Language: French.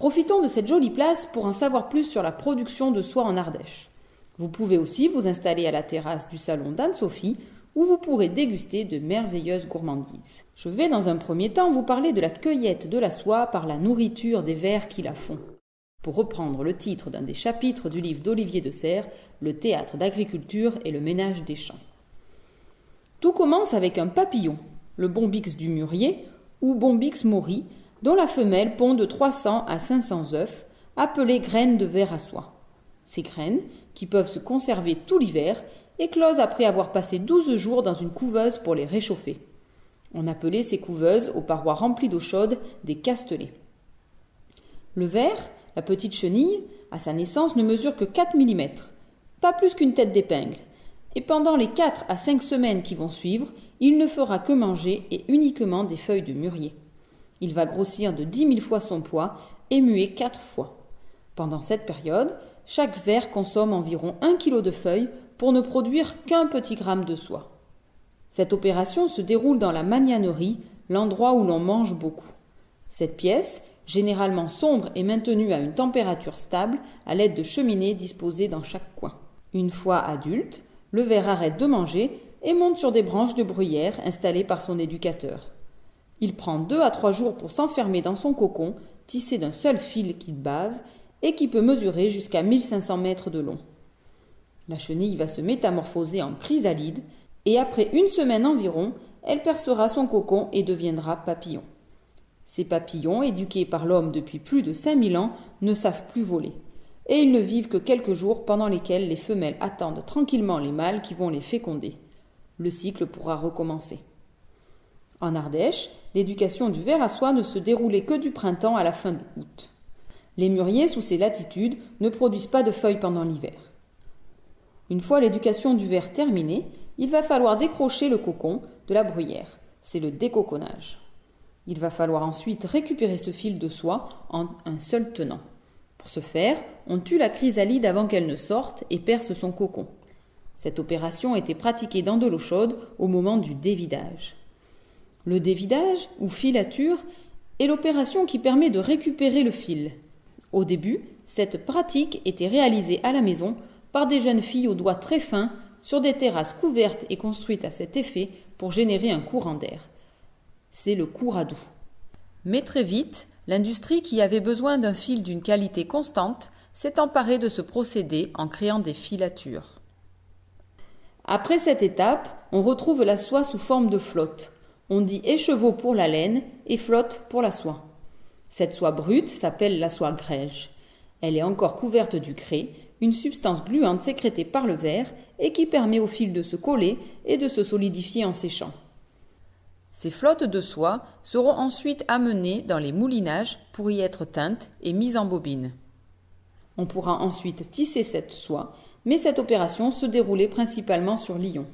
Profitons de cette jolie place pour en savoir plus sur la production de soie en Ardèche. Vous pouvez aussi vous installer à la terrasse du salon d'Anne-Sophie où vous pourrez déguster de merveilleuses gourmandises. Je vais dans un premier temps vous parler de la cueillette de la soie par la nourriture des vers qui la font. Pour reprendre le titre d'un des chapitres du livre d'Olivier de Serres, le théâtre d'agriculture et le ménage des champs. Tout commence avec un papillon, le Bombyx du mûrier ou Bombyx mori, dont la femelle pond de 300 à 500 œufs, appelés graines de ver à soie. Ces graines, qui peuvent se conserver tout l'hiver, éclosent après avoir passé 12 jours dans une couveuse pour les réchauffer. On appelait ces couveuses, aux parois remplies d'eau chaude, des castelets. Le ver, la petite chenille, à sa naissance ne mesure que 4 mm, pas plus qu'une tête d'épingle, et pendant les 4 à 5 semaines qui vont suivre, il ne fera que manger et uniquement des feuilles de mûrier. Il va grossir de 10 000 fois son poids et muer 4 fois. Pendant cette période, chaque ver consomme environ 1 kg de feuilles pour ne produire qu'un petit gramme de soie. Cette opération se déroule dans la magnanerie, l'endroit où l'on mange beaucoup. Cette pièce, généralement sombre et maintenue à une température stable à l'aide de cheminées disposées dans chaque coin. Une fois adulte, le ver arrête de manger et monte sur des branches de bruyère installées par son éducateur. Il prend 2 à 3 jours pour s'enfermer dans son cocon, tissé d'un seul fil qu'il bave et qui peut mesurer jusqu'à 1500 mètres de long. La chenille va se métamorphoser en chrysalide et après 1 semaine environ, elle percera son cocon et deviendra papillon. Ces papillons, éduqués par l'homme depuis plus de 5000 ans, ne savent plus voler. Et ils ne vivent que quelques jours pendant lesquels les femelles attendent tranquillement les mâles qui vont les féconder. Le cycle pourra recommencer. En Ardèche, l'éducation du ver à soie ne se déroulait que du printemps à la fin août. Les mûriers sous ces latitudes ne produisent pas de feuilles pendant l'hiver. Une fois l'éducation du ver terminée, il va falloir décrocher le cocon de la bruyère. C'est le décoconnage. Il va falloir ensuite récupérer ce fil de soie en un seul tenant. Pour ce faire, on tue la chrysalide avant qu'elle ne sorte et perce son cocon. Cette opération était pratiquée dans de l'eau chaude au moment du dévidage. Le dévidage, ou filature, est l'opération qui permet de récupérer le fil. Au début, cette pratique était réalisée à la maison par des jeunes filles aux doigts très fins sur des terrasses couvertes et construites à cet effet pour générer un courant d'air. C'est le couradou. Mais très vite, l'industrie qui avait besoin d'un fil d'une qualité constante s'est emparée de ce procédé en créant des filatures. Après cette étape, on retrouve la soie sous forme de flotte. On dit écheveau pour la laine et flotte pour la soie. Cette soie brute s'appelle la soie grège. Elle est encore couverte du chré, une substance gluante sécrétée par le ver et qui permet au fil de se coller et de se solidifier en séchant. Ces flottes de soie seront ensuite amenées dans les moulinages pour y être teintes et mises en bobine. On pourra ensuite tisser cette soie, mais cette opération se déroulait principalement sur Lyon.